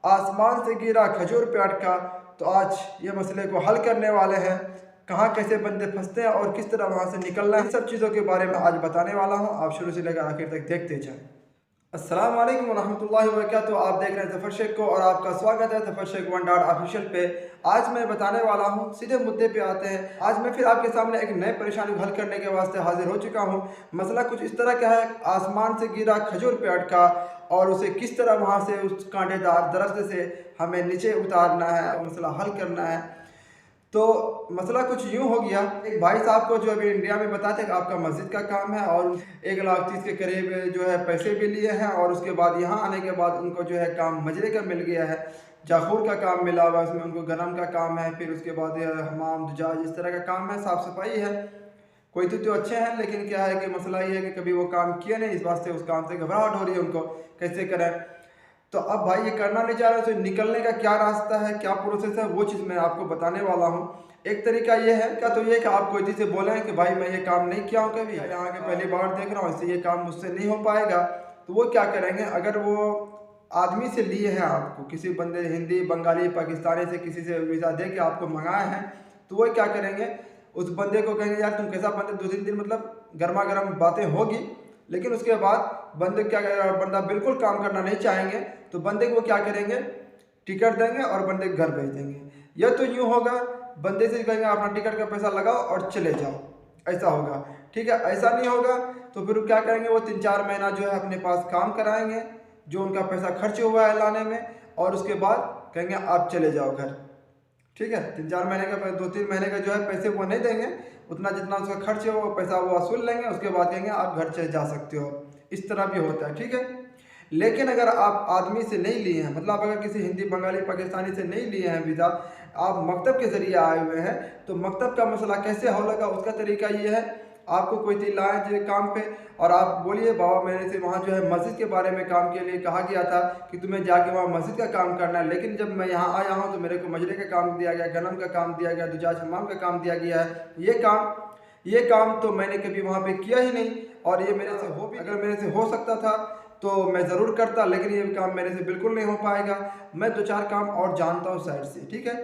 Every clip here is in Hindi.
आसमान से गिरा खजूर पे अटका। तो आज ये मसले को हल करने वाले हैं, कहाँ कैसे बंदे फंसते हैं और किस तरह वहाँ से निकलना है, इन सब चीज़ों के बारे में आज बताने वाला हूँ। आप शुरू से लेकर आखिर तक देखते जाएं। अस्सलाम वालेकुम वरहमतुल्लाहि वबरकातुहू। आप देख रहे हैं ज़फ़र शेख को और आपका स्वागत है Zafar Shaikh one dot official पे। आज मैं बताने वाला हूँ, सीधे मुद्दे पे आते हैं। आज मैं फिर आपके सामने एक नए परेशानी को हल करने के वास्ते हाजिर हो चुका हूँ। मसला कुछ इस तरह का है, आसमान से गिरा खजूर पे अटका और उसे किस तरह वहाँ से उस कांटेदार दरख्त से हमें नीचे उतारना है और मसला हल करना है। तो मसला कुछ यूँ हो गया, एक भाई साहब को जो अभी इंडिया में बताते कि आपका मस्जिद का काम है और 1,30,000 के करीब जो है पैसे भी लिए हैं, और उसके बाद यहाँ आने के बाद उनको जो है काम मजरे का मिल गया है, जाखूर का काम मिला हुआ, उसमें उनको गरम का काम है, फिर उसके बाद हमाम दुजाज इस तरह का काम है, साफ़ सफाई है। कोई तो अच्छे हैं, लेकिन क्या है कि मसला ये है कि कभी वो काम किए नहीं, इस वास्ते उस काम से घबराहट हो रही है उनको, कैसे करें। तो अब भाई ये करना नहीं चाह रहे, तो निकलने का क्या रास्ता है, क्या प्रोसेस है, वो चीज़ मैं आपको बताने वाला हूँ। एक तरीका ये है, क्या तो ये कि आप कोई से बोलें कि भाई मैं ये काम नहीं किया हूँ कभी, यहाँ के पहली बार देख रहा हूँ, इससे ये काम मुझसे नहीं हो पाएगा। तो वो क्या करेंगे, अगर वो आदमी से लिए हैं, आपको किसी बंदे हिंदी बंगाली पाकिस्तानी से किसी से वीज़ा दे के आपको मंगाए हैं, तो वो क्या करेंगे, उस बंदे को कहेंगे यार तुम कैसा बंदे, 2-3 दिन मतलब गर्मा गर्म बातें होगी, लेकिन उसके बाद बंदे क्या करेगा, बंदा बिल्कुल काम करना नहीं चाहेंगे, तो बंदे को क्या करेंगे, टिकट देंगे और बंदे के घर भेज देंगे। या तो यूँ होगा, बंदे से कहेंगे अपना टिकट का पैसा लगाओ और चले जाओ, ऐसा होगा। ठीक है, ऐसा नहीं होगा तो फिर क्या करेंगे, वो 3-4 महीना जो है अपने पास काम कराएंगे, जो उनका पैसा खर्च हुआ है लाने में, और उसके बाद कहेंगे आप चले जाओ घर। ठीक है, 3-4 महीने का 2-3 महीने का जो है पैसे वो नहीं देंगे, उतना जितना उसका खर्च है वो पैसा वो वसूल लेंगे, उसके बाद कहेंगे आप घर चले जा सकते हो। इस तरह भी होता है। ठीक है, लेकिन अगर आप आदमी से नहीं लिए हैं, मतलब अगर किसी हिंदी बंगाली पाकिस्तानी से नहीं लिए हैं वीज़ा, आप मकतब के ज़रिए आए हुए हैं, तो मकतब का मसला कैसे हल होगा, उसका तरीका ये है, आपको कोई चीज़ लाए जो काम पे, और आप बोलिए बाबा मेरे से वहाँ जो है मस्जिद के बारे में काम के लिए कहा गया था कि तुम्हें जाके वहाँ मस्जिद का काम करना है, लेकिन जब मैं यहाँ आया हूँ तो मेरे को मजरे का काम दिया गया, गनम का काम दिया गया, दुजाज हमाम का काम दिया गया है। ये काम तो मैंने कभी वहाँ पे किया ही नहीं, और ये मेरे से हो भी, अगर मेरे से हो सकता था तो मैं ज़रूर करता, लेकिन ये काम मेरे से बिल्कुल नहीं हो पाएगा। मैं 2-4 काम और जानता हूँ साइड से। ठीक है,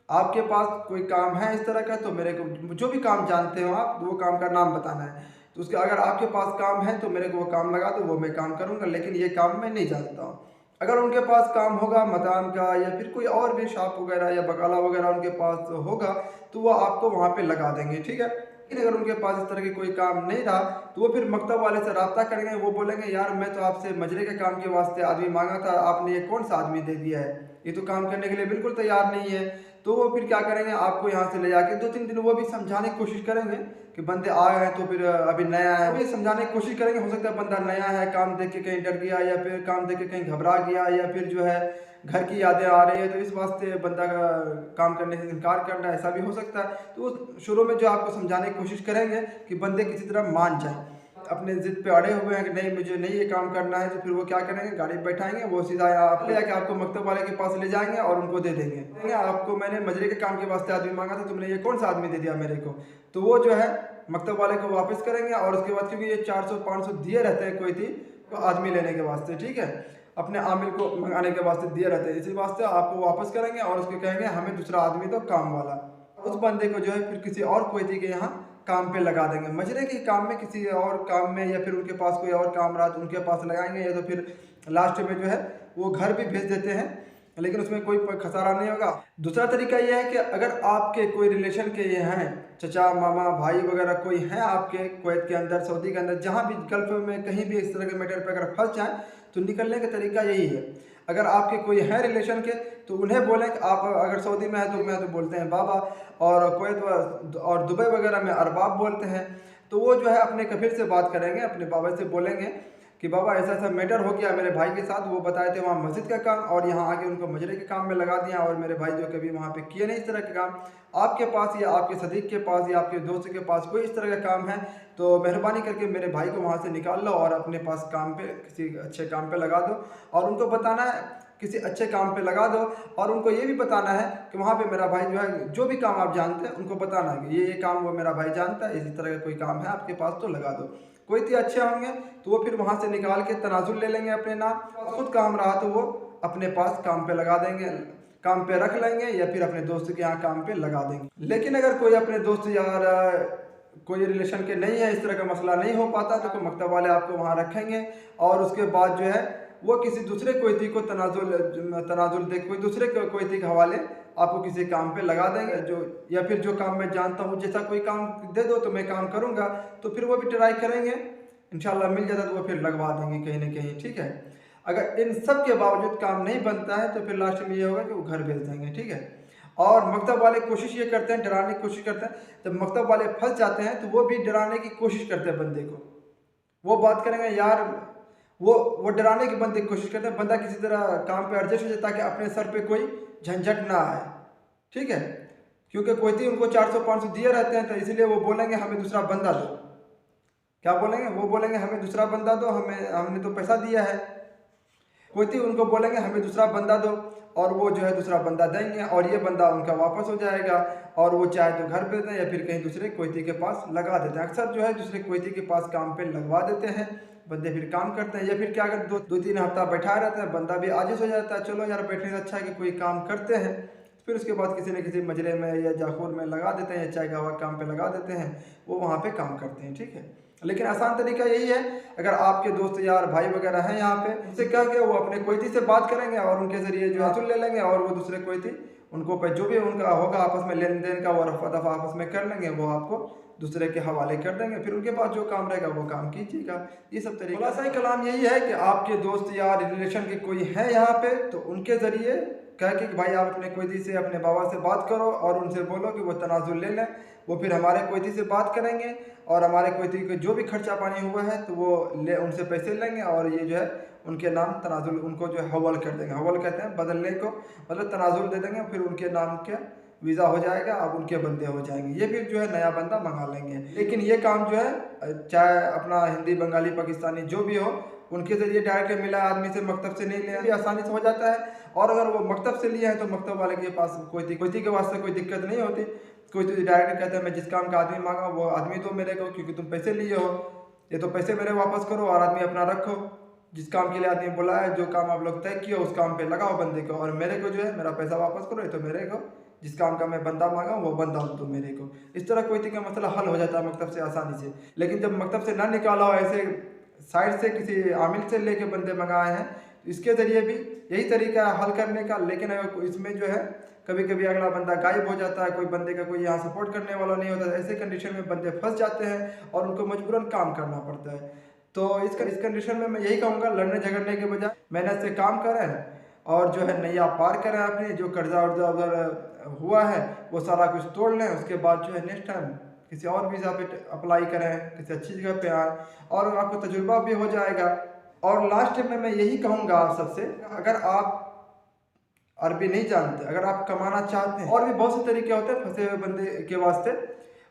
आपके पास कोई काम है इस तरह का, तो मेरे को जो भी काम जानते हो आप, वो काम का नाम बताना है। तो उसके अगर आपके पास काम है तो मेरे को वो काम लगा दो, वो मैं काम करूँगा, लेकिन ये काम मैं नहीं जानता हूँ। अगर उनके पास काम होगा मकान का, या फिर कोई और भी शॉप वगैरह या बकाला वगैरह उनके पास होगा, तो वो आपको वहाँ पे लगा देंगे। ठीक है, लेकिन अगर उनके पास इस तरह की कोई काम नहीं रहा, तो वो फिर मकतब वाले से रब्ता करेंगे। वो बोलेंगे यार मैं तो आपसे मजरे के काम के वास्ते आदमी मांगा था, आपने ये कौन सा आदमी दे दिया है, ये तो काम करने के लिए बिल्कुल तैयार नहीं है। तो वो फिर क्या करेंगे, आपको यहाँ से ले जाके 2-3 दिन वो भी समझाने की कोशिश करेंगे कि बंदे आए हैं तो फिर अभी नया है, वो समझाने की कोशिश करेंगे। हो सकता है बंदा नया है, काम देख के कहीं डर गया, या फिर काम देख के कहीं घबरा गया, या फिर जो है घर की यादें आ रही है, तो इस वास्ते बंदा का काम करने से इनकार करना, ऐसा भी हो सकता है। तो वो शुरू में जो आपको समझाने की कोशिश करेंगे कि बंदे किसी तरह मान जाए, अपने जिद पे अड़े हुए हैं कि नहीं मुझे नहीं ये काम करना है, तो फिर वो क्या करेंगे, गाड़ी में बैठाएंगे, वो सीधा आप ले जाके आपको मकतब वाले के पास ले जाएंगे और उनको दे देंगे, आपको मैंने मजरे के काम के वास्ते आदमी मांगा था, तुमने ये कौन सा आदमी दे दिया मेरे को। तो वो जो है मकतब वाले को वापस करेंगे, और उसके बाद क्योंकि ये 400-500 दिए रहते हैं कोई थी तो आदमी लेने के वास्ते, ठीक है, अपने आमिल को मंगाने के वास्ते दिए रहते हैं, इसी वास्ते आपको वापस करेंगे और उसको कहेंगे हमें दूसरा आदमी तो काम वाला। उस बंदे को जो है फिर किसी और कोई के यहाँ काम पे लगा देंगे, मजरे के काम में, किसी और काम में, या फिर उनके पास कोई और काम रहा तो उनके पास लगाएंगे, या तो फिर लास्ट में जो है वो घर भी भेज देते हैं, लेकिन उसमें कोई खसारा नहीं होगा। दूसरा तरीका यह है कि अगर आपके कोई रिलेशन के ये हैं, चचा मामा भाई वगैरह कोई हैं आपके कुवैत के अंदर, सऊदी के अंदर, जहाँ भी गल्फ में कहीं भी इस तरह के मैटर पर अगर फंस जाएँ, तो निकलने का तरीका यही है। अगर आपके कोई हैं रिलेशन के, तो उन्हें बोलें कि आप अगर सऊदी में है तो मैं तो बोलते हैं बाबा, और कुवैत और दुबई वगैरह में अरबाब बोलते हैं, तो वो जो है अपने कफील से बात करेंगे, अपने बाबा से बोलेंगे कि बाबा ऐसा ऐसा मैटर हो गया मेरे भाई के साथ, वो बताए थे वहाँ मस्जिद का काम, और यहाँ आके उनको मजरे के काम में लगा दिया, और मेरे भाई जो कभी वहाँ पे किए नहीं इस तरह के काम, आपके पास या आपके सदीक के पास या आपके दोस्त के पास कोई इस तरह का काम है, तो मेहरबानी करके मेरे भाई को वहाँ से निकाल लो और अपने पास काम पे, किसी अच्छे काम पे लगा दो, और उनको बताना है किसी अच्छे काम पे लगा दो, और उनको ये भी बताना है कि वहाँ पे मेरा भाई जो है, जो भी काम आप जानते हैं उनको बताना है कि ये काम वो मेरा भाई जानता है, इसी तरह का कोई काम है आपके पास तो लगा दो। कोई तो अच्छे होंगे तो वो फिर वहाँ से निकाल के तनाजुल ले लेंगे अपने नाम, खुद काम रहा तो वो अपने पास काम पे लगा देंगे, काम पे रख लेंगे या फिर अपने दोस्त के यहाँ काम पे लगा देंगे। लेकिन अगर कोई अपने दोस्त यार कोई रिलेशन के नहीं है, इस तरह का मसला नहीं हो पाता, तो मकतब वाले आपको वहाँ रखेंगे और उसके बाद जो है वो किसी दूसरे कोयती को तनाजुल दे कोई दूसरे कोयती के हवाले आपको किसी काम पे लगा देंगे, जो या फिर जो काम मैं जानता हूँ जैसा कोई काम दे दो तो मैं काम करूँगा, तो फिर वो भी ट्राई करेंगे, इंशाल्लाह मिल जाता तो वो फिर लगवा देंगे कहीं ना कहीं। ठीक है, अगर इन सब के बावजूद काम नहीं बनता है तो फिर लास्ट में ये होगा कि वो घर भेज देंगे। ठीक है, और मकतब वाले कोशिश ये करते हैं, डराने की कोशिश करते हैं, जब मकतब वाले फंस जाते हैं तो वो भी डराने की कोशिश करते हैं बंदे को, वो बात करेंगे यार, वो डराने की बंदे की कोशिश करते हैं, बंदा किसी तरह काम पे एडजस्ट हो जाए ताकि अपने सर पे कोई झंझट ना आए। ठीक है, क्योंकि कोई उनको 400-500 दिए रहते हैं, तो इसलिए वो बोलेंगे हमें दूसरा बंदा दो। क्या बोलेंगे? वो बोलेंगे हमें दूसरा बंदा दो, हमने तो पैसा दिया है। कोई उनको बोलेंगे हमें दूसरा बंदा दो, और वो जो है दूसरा बंदा देंगे और ये बंदा उनका वापस हो जाएगा, और वो चाहे तो घर पे दें या फिर कहीं दूसरे कोयती के पास लगा देते हैं। अक्सर जो है दूसरे कोयती के पास काम पे लगवा देते हैं, बंदे फिर काम करते हैं, या फिर क्या अगर 2-3 हफ्ता बैठा रहते हैं, बंदा भी आजिज़ हो जाता है, चलो यार बैठने से अच्छा है कि कोई काम करते हैं, फिर उसके बाद किसी न किसी मजरे में या जाखूर में लगा देते हैं या चाय का काम पे लगा देते हैं, वो वहाँ पे काम करते हैं। ठीक है, लेकिन आसान तरीका यही है, अगर आपके दोस्त यार भाई वगैरह हैं यहाँ पे, उनसे क्या कि वो अपने कोयती से बात करेंगे और उनके ज़रिए जो है ले लेंगे, और वो दूसरे कोयती उनको पे जो भी उनका होगा आपस में लेन देन का वो रफा दफा आपस में कर लेंगे, वो आपको दूसरे के हवाले कर देंगे, फिर उनके पास जो काम रहेगा वो काम कीजिएगा। ये सब तरीका। खुलासा ही कलाम यही है कि आपके दोस्त या रिलेशन के कोई है यहाँ पे, तो उनके ज़रिए कह कि भाई आप अपने कोयती से अपने बाबा से बात करो और उनसे बोलो कि वो तनाजुल ले लें, वो फिर हमारे कोयती से बात करेंगे और हमारे कोयती के जो भी खर्चा पानी हुआ है तो वो उनसे पैसे लेंगे, और ये जो है उनके नाम तनाजुल उनको जो है हवल कर देंगे। हवल कहते हैं बदलने को, मतलब तनाजुल दे देंगे, फिर उनके नाम के वीज़ा हो जाएगा, अब उनके बंदे हो जाएंगे, ये फिर जो है नया बंदा मंगा लेंगे। लेकिन ये काम जो है चाहे अपना हिंदी बंगाली पाकिस्तानी जो भी हो, उनके ज़रिए डायरेक्ट मिला आदमी से, मकतब से नहीं लिया, भी आसानी से हो जाता है। और अगर वो मकतब से लिए हैं तो मकतब वाले के पास कोयती के वास्ते कोई दिक्कत नहीं होती, कोई तो डायरेक्ट कहता है मैं जिस काम का आदमी मांगा वो आदमी दो मेरे को, क्योंकि तुम पैसे लिए हो, ये तो पैसे मेरे वापस करो और आदमी अपना रखो, जिस काम के लिए आदमी बोला है, जो काम आप लोग तय किया उस काम पे लगाओ बंदे को, और मेरे को जो है मेरा पैसा वापस करो, ये तो मेरे को जिस काम का मैं बंदा मांगा वो बंदा दो मेरे को। इस तरह कोयती का मसला हल हो जाता है मकतब से आसानी से। लेकिन जब मकतब से ना निकाला हो, ऐसे साइड से किसी आमिल से लेके बंदे मंगाए हैं, इसके ज़रिए भी यही तरीका है हल करने का। लेकिन अगर इसमें जो है कभी कभी अगला बंदा गायब हो जाता है, कोई बंदे का कोई यहाँ सपोर्ट करने वाला नहीं होता, ऐसे कंडीशन में बंदे फंस जाते हैं और उनको मजबूरन काम करना पड़ता है। तो इस कंडीशन में मैं यही कहूँगा, लड़ने झगड़ने के बजाय मेहनत से काम करें और जो है नैया पार करें, अपनी जो कर्जा वर्जा उधर हुआ है वो सारा कुछ तोड़ लें, उसके बाद जो है नेक्स्ट टाइम किसी और वीज़ा पे अप्लाई करें, किसी अच्छी जगह पे आए और आपको तजुर्बा भी हो जाएगा। और लास्ट में मैं यही कहूँगा आप सबसे, अगर आप अरबी नहीं जानते, अगर आप कमाना चाहते हैं, और भी बहुत से तरीके होते हैं फंसे हुए बंदे के वास्ते,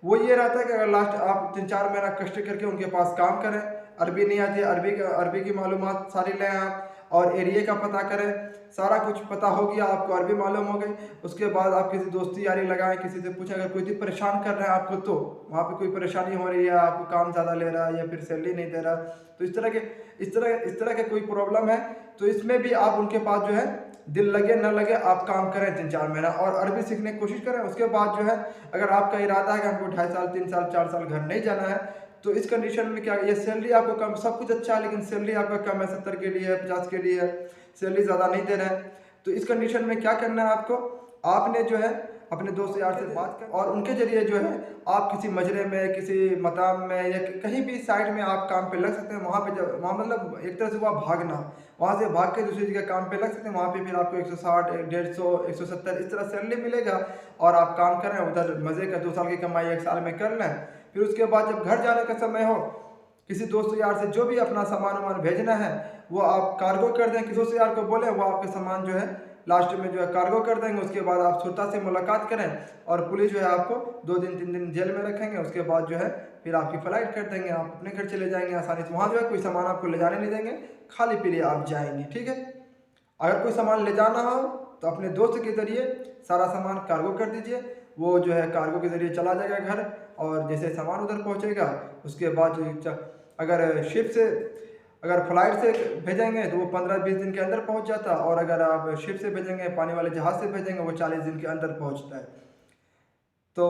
वो ये रहता है कि अगर लास्ट आप 3-4 महीना कष्ट करके उनके पास काम करें, अरबी नहीं आती, अरबी की मालूमात सारी लें आप, और एरिया का पता करें, सारा कुछ पता हो गया, आपको अरबी मालूम हो गई, उसके बाद आप किसी दोस्ती यारी लगाएं, किसी से पूछें, अगर कोई भी परेशान कर रहा है आपको, तो वहाँ पे कोई परेशानी हो रही है, आपको काम ज़्यादा ले रहा है या फिर सैलरी नहीं दे रहा, तो इस तरह के कोई प्रॉब्लम है, तो इसमें भी आप उनके पास जो है दिल लगे न लगे आप काम करें 3-4 महीना और अरबी सीखने की कोशिश करें। उसके बाद जो है अगर आपका इरादा है कि हमको 2.5 साल 3 साल 4 साल घर नहीं जाना है, तो इस कंडीशन में क्या, ये सैलरी आपको कम, सब कुछ अच्छा है लेकिन सैलरी आपका कम है, 70 के लिए है, 50 के लिए है, सैलरी ज़्यादा नहीं दे रहे हैं, तो इस कंडीशन में क्या करना है आपको, आपने जो है अपने दोस्त यार से बात कर और उनके जरिए जो है आप किसी मजरे में, किसी मकाम में या कहीं भी साइड में आप काम पे लग सकते हैं। वहाँ पे वहाँ मतलब एक तरह से वहाँ भागना, वहाँ से भाग के दूसरी जगह काम पे लग सकते हैं, वहाँ पे फिर आपको 160, 150, 170 इस तरह सैलरी मिलेगा और आप काम करें, उधर मज़े का 2 साल की कमाई 1 साल में कर लें। फिर उसके बाद जब घर जाने का समय हो, किसी दोस्त यार से जो भी अपना सामान भेजना है वो आप कार्गो कर दें, किसी दोस्त यार को बोलें वो आपके सामान जो है लास्ट में जो है कार्गो कर देंगे। उसके बाद आप श्रोता से मुलाकात करें और पुलिस जो है आपको 2 दिन 3 दिन जेल में रखेंगे। उसके बाद जो है फिर आपकी फ्लाइट कर देंगे, आप अपने घर चले जाएंगे आसानी से। वहाँ जो है कोई सामान आपको ले जाने नहीं देंगे, खाली पीली आप जाएंगे। ठीक है, अगर कोई सामान ले जाना हो तो अपने दोस्त के ज़रिए सारा सामान कार्गो कर दीजिए, वो जो है कार्गो के ज़रिए चला जाएगा घर, और जैसे सामान उधर पहुँचेगा उसके बाद जो अगर शिप से अगर फ्लाइट से भेजेंगे तो वो 15-20 दिन के अंदर पहुंच जाता है, और अगर आप शिप से भेजेंगे, पानी वाले जहाज़ से भेजेंगे, वो 40 दिन के अंदर पहुंचता है। तो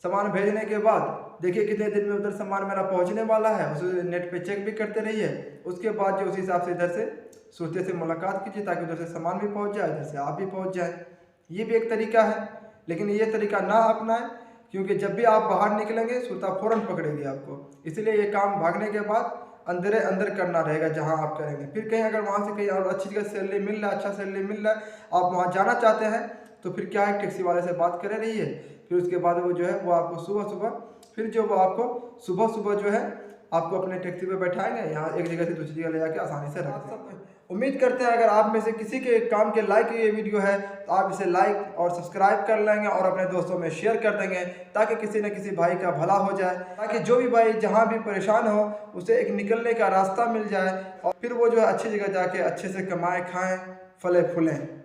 सामान भेजने के बाद देखिए कितने दिन में उधर सामान मेरा पहुंचने वाला है, उसे नेट पे चेक भी करते रहिए। उसके बाद जो उस हिसाब से इधर से सूरते से मुलाकात कीजिए, ताकि उधर से सामान भी पहुंच जाए, इधर से आप भी पहुंच जाए। ये भी एक तरीका है, लेकिन ये तरीका ना अपनाएं, क्योंकि जब भी आप बाहर निकलेंगे सूरता फ़ौरन पकड़ेगी आपको। इसलिए ये काम भागने के बाद अंदर अंदर करना रहेगा जहां आप करेंगे। फिर कहीं अगर वहां से कहीं और अच्छी जगह सैलरी मिल रहा है, अच्छा सैलरी मिल रहा है, आप वहां जाना चाहते हैं, तो फिर क्या है, टैक्सी वाले से बात करे रहिए। फिर उसके बाद वो जो है वो आपको सुबह सुबह जो है आपको अपने टैक्सी पे बैठाएंगे, यहाँ एक जगह से दूसरी जगह ले जाके आसानी से रख देंगे। उम्मीद करते हैं अगर आप में से किसी के काम के लायक ये वीडियो है तो आप इसे लाइक और सब्सक्राइब कर लेंगे और अपने दोस्तों में शेयर कर देंगे, ताकि किसी न किसी भाई का भला हो जाए, ताकि जो भी भाई जहाँ भी परेशान हो उसे एक निकलने का रास्ता मिल जाए, और फिर वो जो है अच्छी जगह जाके अच्छे से कमाएं, खाएं, फले फूलें।